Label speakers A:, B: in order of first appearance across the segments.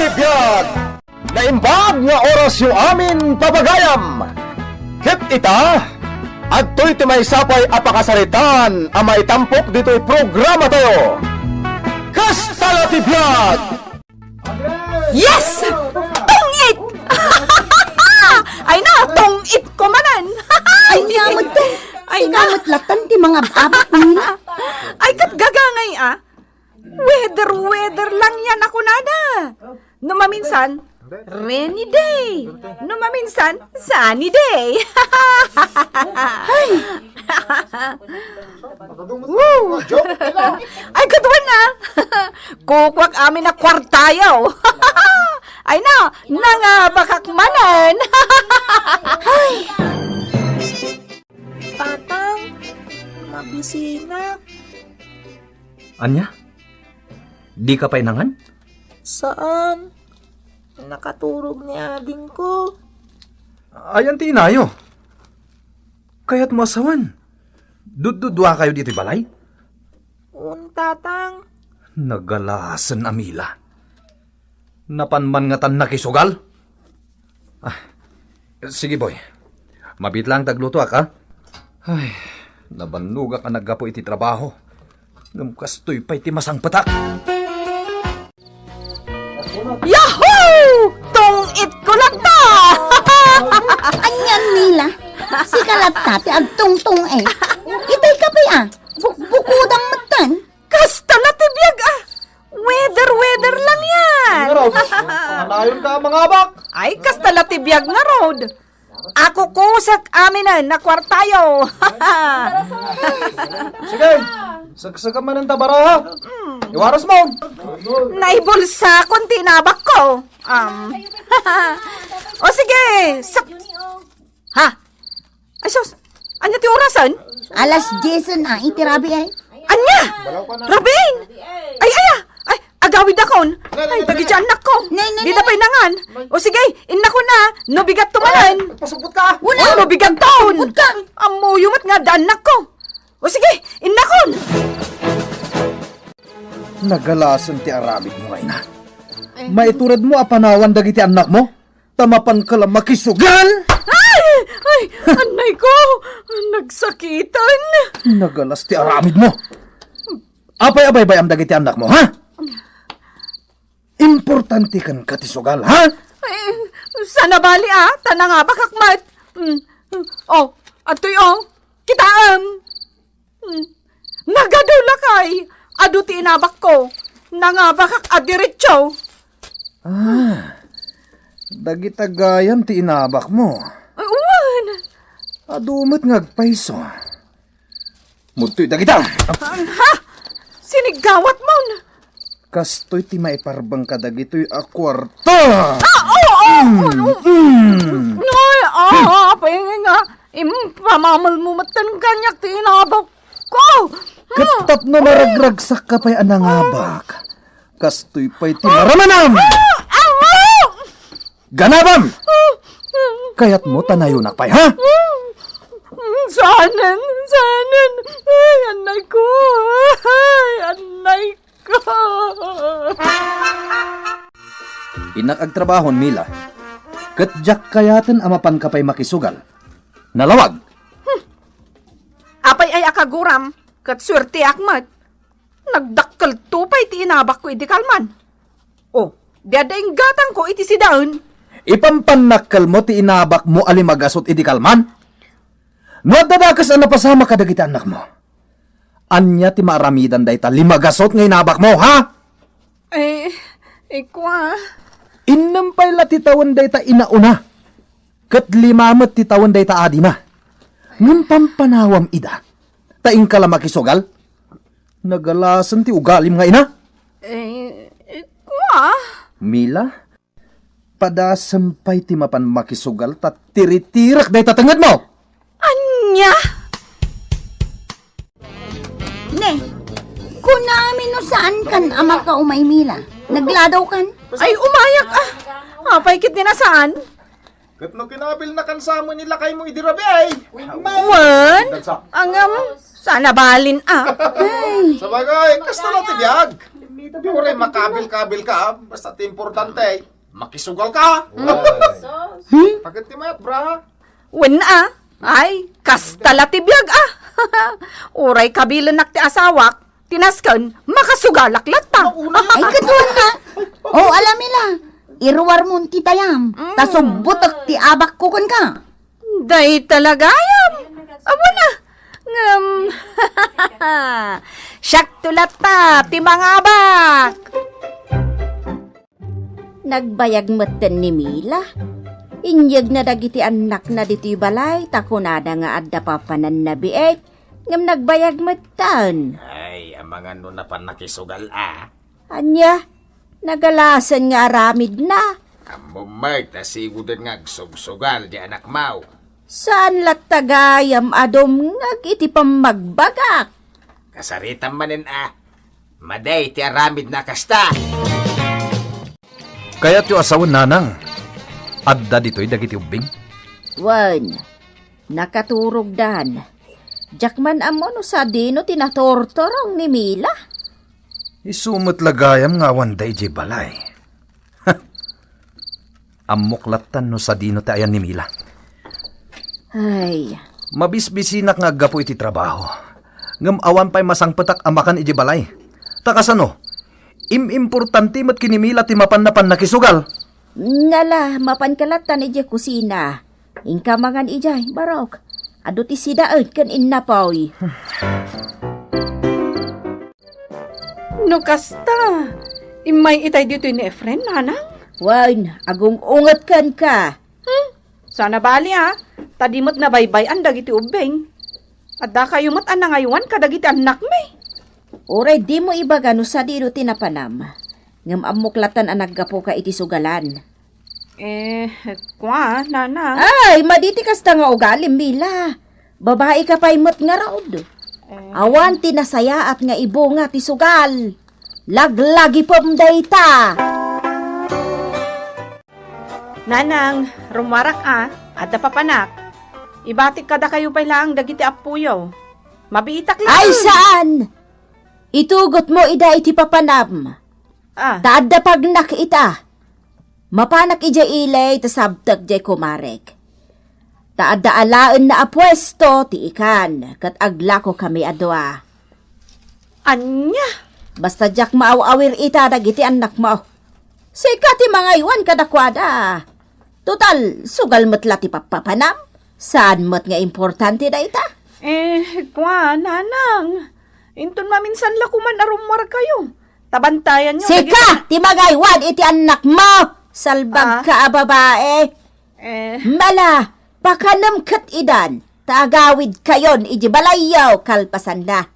A: natibiyag! Naimbag nga oras yung amin papagayam! Kit ita, agtoy ti may sapay apakasaritan ang maitampok dito'y programa tayo! Kasta natibiyag!
B: Yes! Tungit! Ay na, tungit ko manan!
C: Ay, niyamot te.
B: Ay na.
C: Sigamot latan ti mga abak nila.
B: Ay kat gagangay ah. Weather lang yan ako nada. Numaminsan, rainy day. Numaminsan, sunny day. Woo! Ay katuan na. Kukwak amin na kwartayaw. Ay na, nangabakakmanan.
D: Tatang, mabisina.
E: Anya? Di ka pa inangan?
D: Saan? Nakaturog ni ading ko.
E: Ayan tinayo. Kaya't mo asawan. Dududwa kayo dito balay?
D: Tatang.
E: Nagalasan amila. Napanman nga tan nakisugal? Sige boy. Mabit lang tagluto ka. Ay, nabanuga ka naggapo iti trabaho. Ngamkastoy pa iti masang patak.
B: Yahoo! Tungit ko lang ta!
C: Anyan nila. Si kalatati ang tungtung eh. Itay ka pa ah. Bukudang matan.
B: Kasta na tibiyag ah! Weather lang yan!
E: Pangalayon ka mga abak!
B: Ay, kasta na tibiyag nga road! Ako kusak aminan na kwartayo!
E: Sige, sagsaga man ang tabara ha. Iwaras mo.
B: Naibulsa kung tinabak ko. O sige, Ha? Ay sus, anya ti orasan?
C: Alas Jason ah. Itirabi eh.
B: Anya! Rabin! Ay, agawid akon. Ay, tagi dyan anak ko.
C: Nay.
B: Di na pa inangan. O sige, ina ko na. No bigat tumalan.
E: Pasubot ka.
B: Wala. No bigat taon.
C: Pasubot ka.
B: Amuyumat nga danak ko. O sige, ina kon.
E: Nagalasan ti aramid mo ngayon na. Maiturad mo apanawan dagiti anak mo? Tamapan ka lang makisugal?
B: Ay, anay ko. Nagsakitan.
E: Nagalas ti aramid mo. Apay-abay bayam dagiti anak mo, ha? Importante kan katisugal, ha?
B: Ay, sana bali tanang nga bakakmat. Oh, atoy kitaam. Nagadaw lakay. Ado ti inabak ko. Nangabakak adiretso.
E: Dagitagayam ti inabak mo.
B: Ay, uwan.
E: Adumat ngagpaiso. Mutoy dagita.
B: Ha? Sinigawat mo.
E: Kastoy ti maiparbang ka dagitoy akwarta.
B: Pahingin nga. Pamamal mo matan kanyak ti inabak ko.
E: Katap na maragragsak ka pa'y anangabak. Kastoy pa'y ti maramanam. Ganabam! Kaya't mo tanayon pa'y, ha?
B: Sanan. Ay, anay ko.
E: Inakagtrabahon, Mila. Katjak kayaten amapan ka pa'y makisugal. Nalawag.
B: Apay ay akaguram. Kat swerte akmat. Nagdakkel tupay ti inabak ko iti kalman. Oh, diadaing gatang ko iti sidaon.
E: Ipampanakal mo ti inabak mo alimagasot iti kalman? No dadakas ang napasama ka dagiti anak mo. Anya ti maaramidan dayta limagasot nga inabak mo, ha?
B: Ikwa.
E: Inampay la ti tawan dayta inauna. Kat limamat ti tawan dayta adina. Ngun pampanawam ida. Taing ka lang makisugal? Nagalasan ti ugalim nga ina?
B: Ikwa.
E: Mila, padasampay ti mapan makisugal ta tiritirak dayta tengad mo.
B: Anya?
C: Ne, kung namin no saan kan ama ka umaymila. Nagladaw kan?
B: Ay, umayak Apay kit ninasaan?
F: Kat no kinabil na kansamo nila kay mo idirabi ay.
B: Wan? Angam, sana balin
F: Sa bagay, kasta na tibiyag. Di rin makabil-kabil ka, basta importante, makisugal ka. Pagkat ti mayat, bra.
B: Wen ay, kastala tibiyag Uray kabilan nak ti asawak, tinaskan, makasugalak lata.
C: Ay, kaduan ka. Oh, alam nila. Iruwar mo ti tayam. Tasubbutak ti abak ko kan ka.
B: Day talagayam. Amo na. Siyak tulata, ti mga abak.
C: Nagbayag matan ni Mila. Inyag na dagiti anak na diti balay, takunada nga adda papanan na biek. Ngam nagbayag matan.
G: Ay, ang mga nun na pa nakisugal
C: Anya, nagalasan nga aramid na.
G: Amo may tasigo din nga sugal di anak mau.
C: Saan latagayam adom ngag iti pamagbagak?
G: Kasaritan manin Maday ti aramid na kasta.
E: Kaya't yung asawan nanang, adda dito'y dagiti ubing.
C: Wan, nakaturog dan. Jakman amo no sa dino tinatortorong ni Mila.
E: Isumot lagayam nga wanday di balay. Amuklatan no sa dino tayan ni Mila.
C: Ay,
E: Mabisbisinak nga gapo iti trabaho. Ngam awan pa'y masangpetak amakan iti balay. Takasano, importante mat kinimila ti mapan na pan nakisugal.
C: ngala mapankalatan ije kusina. Ingkamangan ijay, barok. Ado ti sidaet kan innapoy.
B: No kasta, imay itay dito ni Efren, nanang.
C: Wan, agong ungat kan ka.
B: Sana bali tadimot na baybay ang dagiti ubeng. At da kayo mat anangaywan kadagiti anak may.
C: Oray, di mo ibaga no sa dino tinapanam. Ngam amuklatan ang naggapo ka iti sugalan.
B: Kwa, nanang.
C: Ay, maditi kasta nga ugalim, Mila. Babae ka pa'y mat nga raod. Awan tinasaya at nga ibo nga ti sugal. Laglagi pom dayta.
B: Nanang, rumarak at papanak. Ibatik kada kayo pa'y lang dagiti apuyo. Mabiitak lang.
C: Ay, saan? Itugot mo ida iti papanam. Taadda pag nakita. Mapanak ija ilay tasabtag jay kumarek. Taadda alaan na apwesto ti ikan kat aglako kami adwa.
B: Anya?
C: Basta jak maaw-awir ita dagiti anak mo. Sika ti mga iwan kadakwada. Total, sugal matla ti papapanam. Saan mat nga importante da ita?
B: Kwa, nanang. Intun maminsan lakuman arumar kayo. Tabantayan nyo.
C: Sika, ti mga iwan iti anak mo. Salbag ka, babae. Mala, pakanam kat idan. Tagawid kayon, iji balayaw, kalpasan na.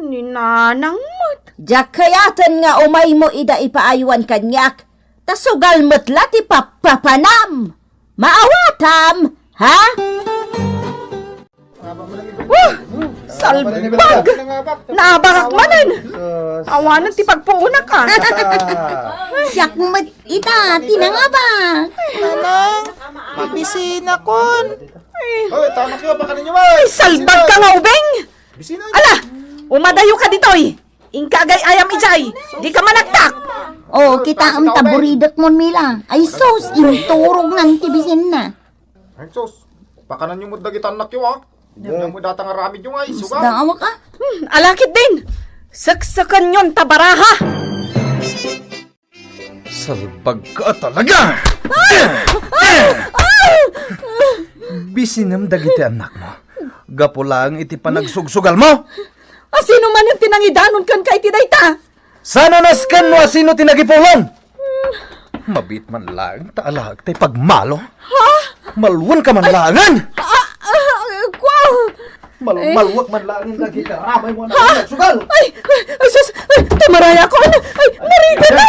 B: Ni nanang mat.
C: Jak kayatan nga umay mo ida ipaaywan kanyak. Tasugal matla ti papapanam. Maawatam, ha?
B: Salbag! Nabakak manin! Awanan ti pagpuunak
C: Siyak mat ita, tinangabak.
D: Nanang, mabisina kon.
F: Hoy, tamak yun, baka ninyo, ay!
B: Salbag ka nga ubeng!
F: Bisina,
B: Ala! Umadayo ka ditoy! Ingkagay ayam ijay! Di ka managtak!
C: Oh, kita ang taburidak mo, Mila. Ay sos, inturog ng tibisin na.
F: Ay, sos, baka nanyo mo dagit anak yun, Yan mo datang aramid yung ay, suga.
C: Dawa ka?
B: Alakit din! Saksakan yon tabaraha!
E: Salbag ka talaga! Bisinam dagiti anak mo. Gapo lang iti panagsugsugal mo.
B: Sino man yung tinangidanon kan kay tidayta?
E: Sana naskan mo sino tinagipulong. Mabit man lang taalag tay pagmalo. Malwan ka man langan.
B: Kwaw!
E: Malwak man lang ang dagiti ramay mo na nagsugal.
B: Ay, sus! Tamaraya ko! Ay, nariga na!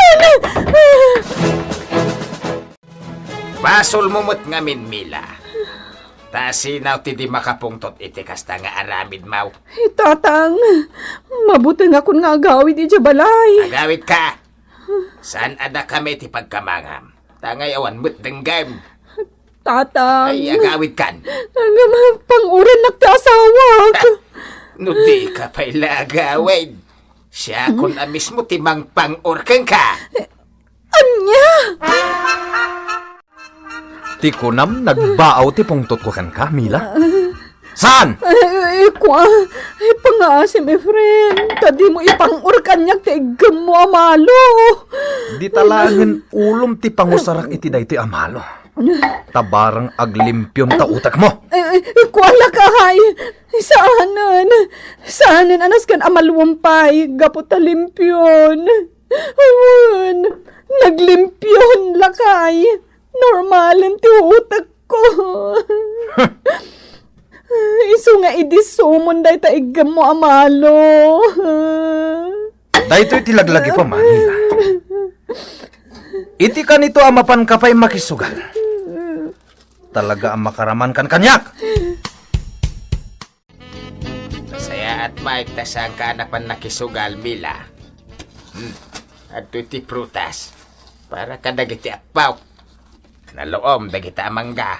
G: Basol mo mo't ngamin, Mila. Tasinaw ti di makapungtot iti kasta nga aramid mau.
B: Tatang, mabuti nga kun nga agawid iti balay.
G: Agawit ka! Saan ada kami ti pagkamangam? Tangay awan mo't denggam.
B: Tatang,
G: Ay, agawit kan.
B: panguran nakta asawak.
G: No di ka pa'y lagawid. Siya kun amis mo timang pang-orkang ka.
B: Anya!
E: Ti kunam nagbaaw ti pungtot ko kan ka, Mila. Saan?
B: Ay, pangasim, friend. Tadi mo ipang-urkan niya, tigam mo, amalo.
E: Di talangin ulom ti pangusarak iti day ti amalo. Tabarang aglimpyon ta utak mo.
B: Kuala ka, hay. Saanan anas kan amalwampay, gaputa limpyon. Ayun, naglimpyon lakay. Normalin ti utak ko. Iso nga idisumon day ta igam mo amalo.
E: Dahito iti laglagi pa, Manila. Iti ka nito amapan ka pa'y makisugal. Talaga ang makaraman kan kanyak.
G: Saya at maigtasang ka na pan nakisugal, Mila. At iti prutas. Para ka dagiti apaw. Naloom dagiti amangga.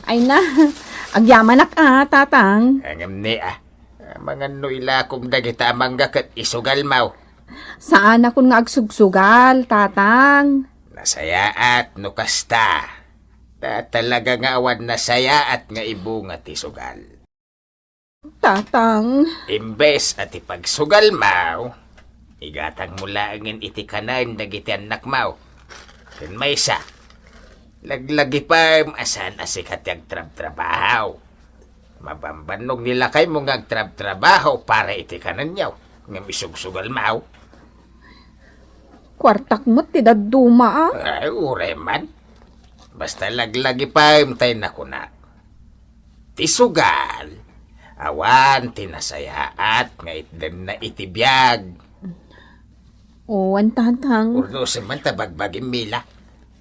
B: Ay na, agyamanak tatang.
G: Angam ni mga nuila kung dagiti amangga kat isugal mau.
B: Saan ako nga agsugsugal, tatang?
G: Nasaya at nukasta. Talaga nga awan nasaya at nga ibunga ti sugal.
B: Tatang,
G: Imbes at ipagsugal mau, igatang mula angin iti kanan dagiti anak mau. Ken may isa, laglagi pa asan asikat yung trab-trabaho. Mabambanog nila kay mo nga trab-trabaho para iti kanan yaw. Nga misugsugal mau.
B: kwartak mo ti daduma
G: Ay, ure man. Basta laglagi pa tayo na kuna. Tisugal. Awan, tinasayaat, nga itden na itibiyag.
B: Owan, tatang.
G: Urno si man tabagbaging Mila.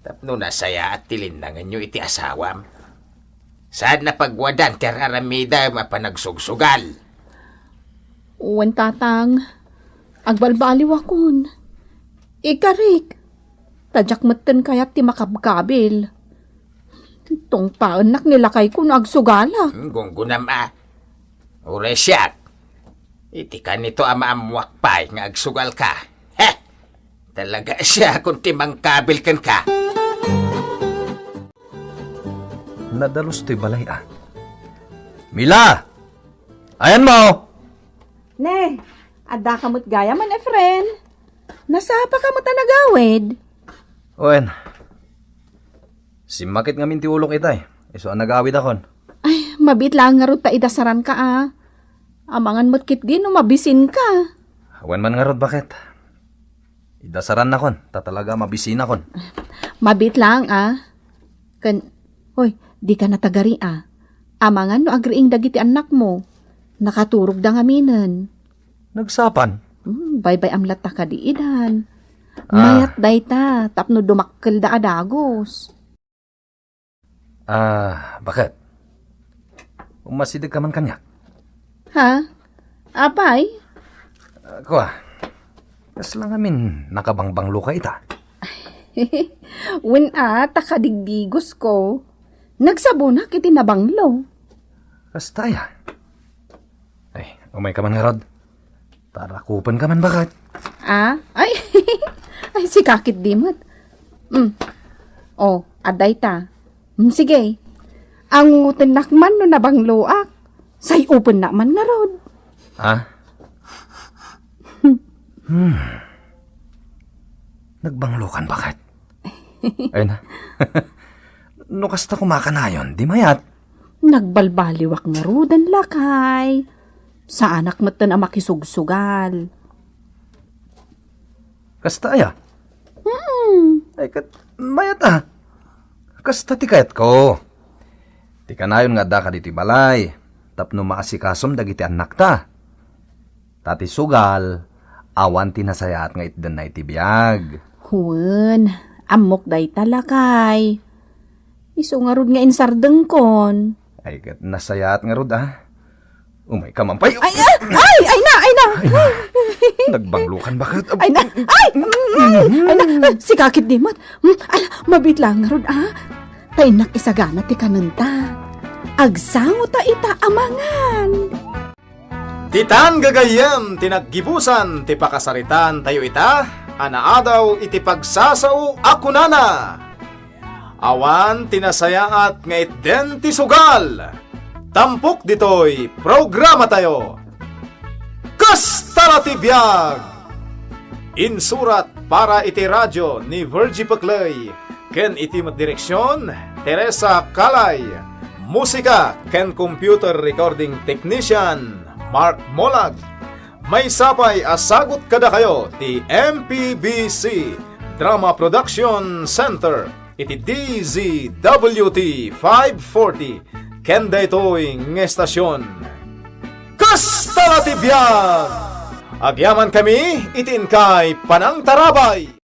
G: Tapno nasaya at tilindangan nyo iti asawam. Saan na pagwadan ti raramida mapanagsuгsugal?
B: Owan, tatang. Agbalbaliw akon. Ikarik. Tadyak matan kayat ti makabkabil. Tong paanak nila kay ko nagsugala.
G: Gunggunam Ure siyak. Iti ka nito amaamuak pa'y nga agsugal ka. Heh! Talaga siya kung timang kabil kan ka.
E: Nadalos to'y balay Mila! Ayan mo!
B: Ne, ada kamot gaya man friend. Nasapa ka mo tanagawid.
E: Oen. Simakit nga minti ulok itay. Iso ang nag-awid akon.
B: Ay, mabit lang nga ron ta idasaran ka Amangan mo't kit din, mabisin ka.
E: Awan man nga rod, bakit? Idasaran na kon. Tatalaga mabisin kon.
B: Mabit lang Hoy, di ka natagari Amangan no agriing dagiti anak mo. Nakaturog da nga minan.
E: Nagsapan.
B: Bye-bye amlat ta ka di idan. Mayat day ta, tapno dumakkel da adagos.
E: Bakit? Umasidig ka man kanyak.
B: Ha? Apay?
E: Ako kas lang amin nakabangbanglo ka ita.
B: When takadigdigos ko, nagsabo na kiti nabanglo.
E: Kas taya. Ay, umay ka man nga rod. Tarakupan ka man bakit?
B: Ay, ay si kakit dimot. Aday ta. Sige. Ang tinakman no nabangloak. Say open na man nga rod.
E: Nagbanglokan bakit? Ay na. No kasta kumakanayon, di mayat.
B: Nagbalbaliwak nga rodan lakay. Sa anak matan ang makisugsugal.
E: Kasta aya? Ay mayat Kasta tikayat ko. Tikanayon nga da ka diti balay. Tapno maasikasom dagiti anak ta. Tati sugal, awan tinasayat nga itdan na itibiyag.
B: Huwen, amok day talakay. Iso nga rod nga insardeng kon.
E: Ay kat nasayat nga rod Umay ka mampay.
B: Ay na!
E: Nagbanglukan bakit?
B: Ay na! Si kakit dimot. Mabit lang nga rod Tainak isagana ti kananta. Agsango ta ita amangan.
F: Titan gagayem tinaggibusan ti pakasaritan tayo ita, anaadaw iti pagsasao ako nana. Awan tinasayaat nga itten ti sugal. Tampok ditoy programa tayo. Kastara ti biag! Insurat para iti radyo ni Virgie Paclay, ken iti direksyon Teresa Calay. Musika ken computer recording technician Mark Molag. May sapay asagot kada kayo ti MPBC Drama Production Center iti DZWT 540 ken daytoy nga estasyon. Kasta ti biag! Agyaman kami itin kay Panang Tarabay.